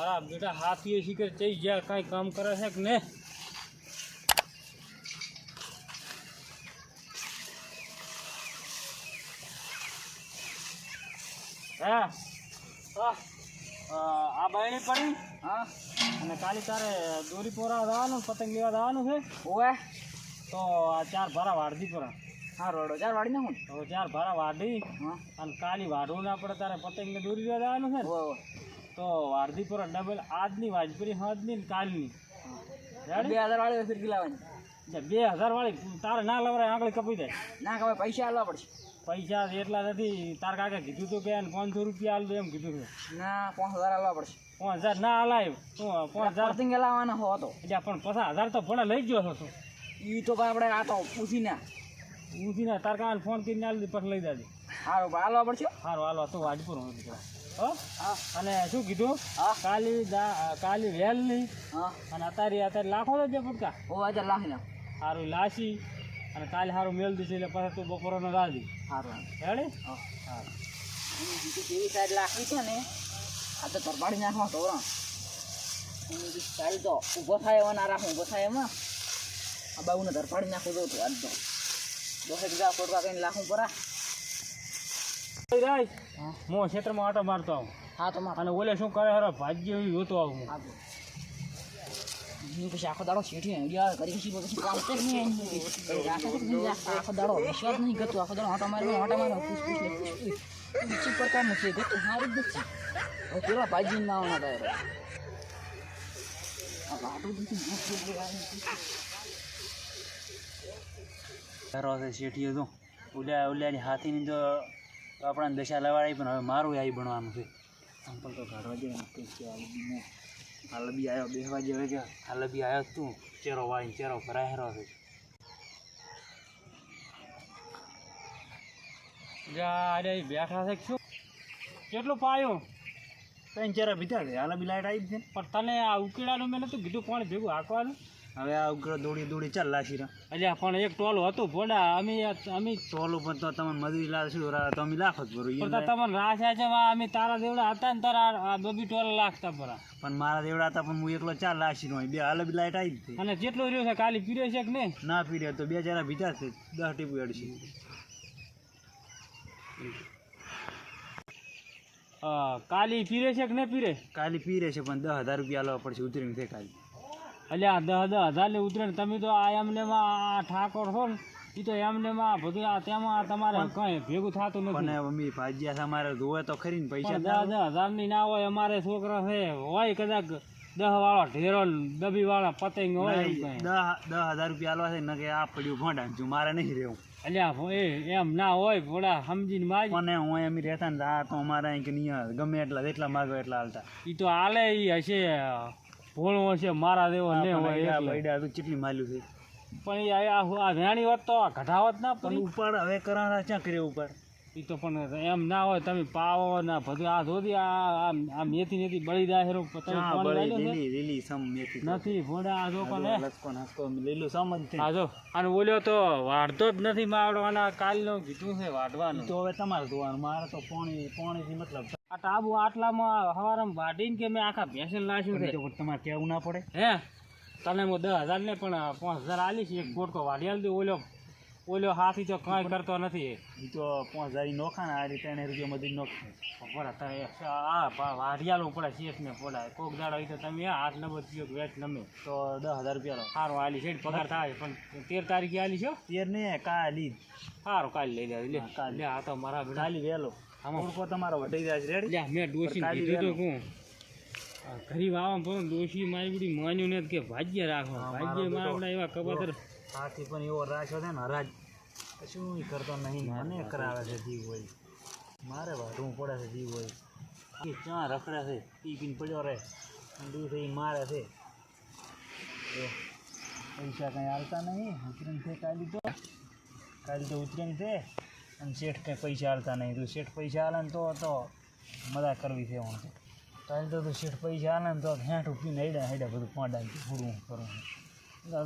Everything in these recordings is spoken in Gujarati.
મારા બેટા હાથીએ શીખર જઈ જ્યાં કાંઈ કામ કરે છે કે ને હા આ બાયણી પડી હા અને કાલી તારે દોરી પોરા જવાનું પતંગ લેવા જવાનું છે ઓએ તો આ 4 ભારા વાડદી પરા હા રોડો 4 વાડી નાખું તો 4 ભારા વાડી અને કાલી વાડવું ના પડે તારે પતંગ ને દોરી લેવા જવાનું છે તો વાડદી પર ડબલ આજની વાજપરી હદની ને કાલની 2000 વાળી ફિરકી લાવવાની 2000 વાળી તારે ના લવરાય આંગળી કપાઈ જાય ના કપાય પૈસા આલવા પડશે પૈસા એટલા નથી તાર કાકા કીધું તું કે 500 રૂપિયા આલ દે એમ કીધું છે ના 5000 આલવા પડશે 5000 ના આલાય તું 5000 પતંગ લાવવાનો હો તો એટલે પણ 50000 તો ભણા લઈ ગયો હતો ઈ તો આપણે આ તો પૂછીને તાર કાકા ફોન કરીને આલ દે પછી લઈ જાજે સારું હાલવા પડશે સારું હાલવા તો વાજપુર હો અને શું કીધું કાલી વેલ નહીં અને અત્યારે લાખો છે ફટકા ઓ આજે લાખ ના સારું લાસી અને કાલે સારું મેળ દીધું એટલે પછી તું બપોરનો રાજી સારું હેડે સારું કેવી સાઈડ લાખી છે ને આ તો તરપાડી નાખવા તો ચાલ તો ઊભો થાય એવા ના રાખું ઊભો થાય એમાં આ બાબુને તરપાડી નાખું તો આજ તો 10,000 ફોટવા કઈ લાખું પરા હું ક્ષેત્રમાં આટો મારતો આવું હા તો અને ઓલે શું કરે હરો ભાગ્ય જોતો આવું હું પછી આખો દાડો શેઠી કરી પછી કામ આખો દાડો વિશ્વાસ નહીં કરતો આખો દાડો આટો માર્યો પૂછ પ્રકારનું છે ગતું સારું જ નથી પેલા ભાજી ના આવવાના તારે શેઠીએ તો ઓલ્યાની હાથીની તો આપણાને દશા લવાડી પણ હવે મારું આવી ભણવાનું છે અંકલ તો કાઢવા જાય હાલબી આવ્યો બેસવા જેવે કે હાલબી આવ્યો તું ચેરો વાળીને ચેરો ભરાયેલો છે અરે બેઠા છે શું કેટલું પાયું ત્રણ ચેરા બીજા છે હાલબી લાઈટ આવી છે પણ તને આ ઉકેડાનું મેં નતું કીધું કોણ ભેગું હાંકવાનું હવે આ ઉકેડો દોડી ચાલ લાશી એટલે પણ એક ટોલું હતું ભોડા અમે ટોલું પણ તો તમને મજૂરી લાવશું તો અમે લાખો જ ભરું તમને રાશા છે અમે તારા દેવડા હતા ને તારા બબી ટોલ લાખતા પરા પણ મારા દેવડા હતા પણ હું એકલો 4 લાશી નો બે હાલબી લાઈટ આવી હતી અને જેટલો રહ્યો છે કાલી પીરે છે કે નહીં ના પીરે તો 2 જણા બીજા છે 10 ટીપુ અડશે કાલી પીરે છે કે નહીં પીરે કાલી પીરે છે પણ 10,000 રૂપિયા લાવવા પડશે ઉતરીને છે કાલી એટલે આ 10,000 ને ઉતરે ને તમે તો આ એમને આ ઠાકોર છો ને એ તો એમને બધું આ તેમાં તમારે કઈ ભેગું થતું નથી અને મમ્મી ભાજ્યા અમારે જોવે તો ખરી ને પૈસા 10,000 ની ના હોય અમારે છોકરા છે હોય કદાચ 10 વાળો ઢેરો ડબી વાળા પતંગ હોય 10,000 રૂપિયા આલવા છે ને કે આ પડ્યું ભોંડા મારે નહીં રહેવું એટલે એમ ના હોય થોડા સમજીને માજ મને હું એમ રહેતા ને આ તો અમારે અહીં કે નહીં ગમે એટલા માગો એટલા હાલતા એ તો હાલે એ હશે ભોળો હશે મારા દેવો ને હોય બૈડા તો કેટલી માલ્યું છે પણ આ વેણી વાત તો ઘટાવત ના પણ ઉપર હવે કરાણા ક્યાં કરે ઉપર એ તો પણ એમ ના હોય તમે પાવો ના બધું આ ધોધી આ મેથી બળી જાય નથી ભોડા આ જો કોને લીલું સમજ આ જો અને બોલ્યો તો વાઢતો જ નથી મારવાના કાલનો કીધું છે વાઢવાનું તો હવે તમારે ધોવાનું મારે તો પોણીથી મતલબ આ ટાબુ આટલામાં સવારમાં વાઢીને કે મેં આખા ભેંસને લાશ્યું છે તમારે કહેવું ના પડે હે તને હું 10,000 ને પણ 5,000 આલીશ એક પોટકો વાઢી આલી દઉં ઓલો હાથી તો કાંઈ કરતો નથી એ તો 5,000 નોખા ને આ રીતે 3 રૂપિયા મજૂરી નોખે આ વાઢિયાલું પડે શેઠને પોડા કોક દાડો હોય તો તમે હાથ નંબર થયો વેચ નમે તો 10,000 રૂપિયા લો સારું આલી છે પગાર થાય પણ 13 તારીખે આલી છો 13 ને કાલી સારું કાલે લઈ જાય લે કાલે આ તો મારા કાલી વહેલો આમાં તમારો વટાઈ જાય છે રેડી મેં ડોશી કીધું તો હું ગરીબ આવા પણ ડોશી મારી બધી માન્યું ને કે ભાગ્ય રાખો ભાગ્ય મારા એવા કબૂતર હાથી પણ એવો રાખ્યો છે ને હરાજ શું કરતો નહીં મને કરાવે છે જીવ હોય મારે વાઢવું પડે છે જીવ હોય એ ચા રખડે છે પી પીને પડ્યો રહે દૂધ એ મારે છે પૈસા કંઈ હાલતા નહીં ઉતરીને છે કાલી તો ઉતરીને છે અને શેઠ કંઈ પૈસા હાલતા નહીં તું શેઠ પૈસા હાલે ને તો મજા કરવી છે હું કાલે તો શેઠ પૈસા હાલે ને તો હેઠું પીને હેડા બધું પોંડા પૂરું કરવું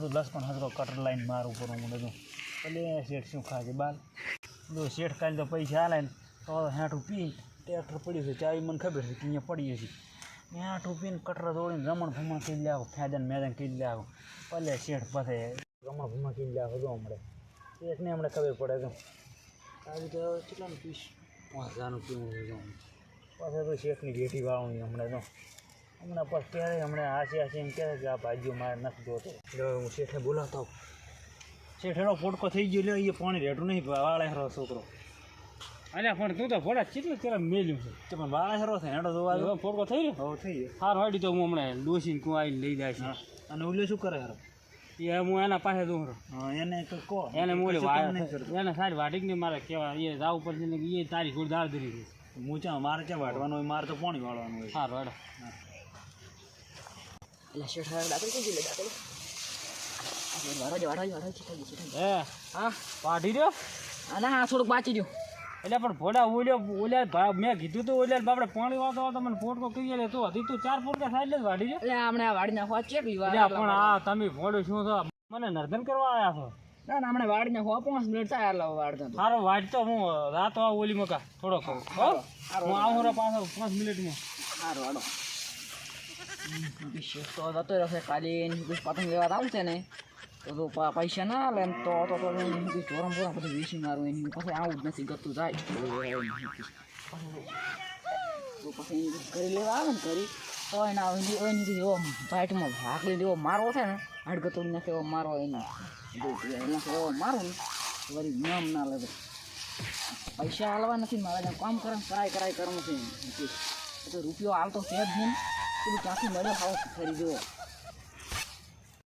તો લસણ હજરો કટર લાઈન મારું પડું હું બધું એટલે શેઠ શું ખાશે બાર જો શેઠ કાલે તો પૈસા હાલે ને તો હેઠું પી ટ્રેક્ટર પડ્યું છે ચાવી મને ખબર છે કે અહીંયા પડીએ છીએ ત્યાં ટોપીને કટરા દોડીને રમણ ભમણ કરી લે આવો ફેદન મેદન કરી લે આવો ભલે શેઠ પાસે રમણ ભમણ કરી લે આવો જો હમણાં શેઠને હમણાં ખબર પડે તો આવી તો કેટલાનું પીસ 5000નું પીવું જો પાછા તો શેઠની ભેટી વાળું હમણાં તો હમણાં પછી ક્યારે હમણાં હાસી એમ કહે કે આ ભાઈઓ મારે નથી જોતો એટલે હું શેઠને બોલાવતો શેઠેનો ફોટકો થઈ ગયો એટલે એ પાણી રેડું નહીં વાળે હરો છોકરો અલ્યા પણ તું તો ભોળા કેટલું કેરા મેલ્યું છે તો પણ વાળા હરો છે હેડો જોવા ફોટકો થઈ ગયો હવે થઈ ગયો હાર વાડી તો હું હમણાં ડોસીને કું આવીને લઈ જાય છે અને ઓલે શું કરે હરો એ હું એના પાસે દઉં એને કહો એને મોલે એને સારી વાટીક ને મારે કહેવા એ જવું પડશે ને એ તારી થોડી દાળ ધરી છે હું ચા મારે ક્યાં વાટવાનું હોય મારે તો પાણી વાળવાનું હોય સારું હેડો એટલે શેઠ દાખલ કરી દે દાખલ હે હા પાડી રહ્યો ના હા થોડુંક બાચી રહ્યું એટલે પણ ભોળા ઓલ્યા મેં કીધું તું ઓલ્યા આપણે પાણી વાળતો હતો મને ફોટકો કહી લે તું હતી તું 4 ફોટકા સાઈડ જ વાડી એટલે હમણાં વાડી નાખવા ચેકલી વાર પણ આ તમે ભોળો શું છો મને નર્ધન કરવા આવ્યા છો ના ના હમણાં વાડી નાખવા 5 મિનિટ થાય એટલે વાડતા સારો વાડ તો હું રાત ઓલી મકા થોડો કરું હું આવું રે પાછો 5 મિનિટમાં સારું વાડો શેઠ તો જતો રહેશે કાલી પતંગ લેવા આવશે ને તો પૈસા ના લે તો ચોરમ બોરા બધું વેચી મારું એની પછી આવું જ નથી ગતું જાય તો પછી કરી લેવા આવે ને કરી તો એના એની એવો પાઇટમાં ભાગ લઈ એવો મારવો છે ને હાડગતું નાખે એવો મારો એને એવો મારો ને વળી નામ ના લે પૈસા હાલવા નથી મારે કામ કરાય કરવું છે તો રૂપિયો હાલતો છે જ નહીં પેલું ક્યાંથી મળ્યો ખાવ ખરીદ્યો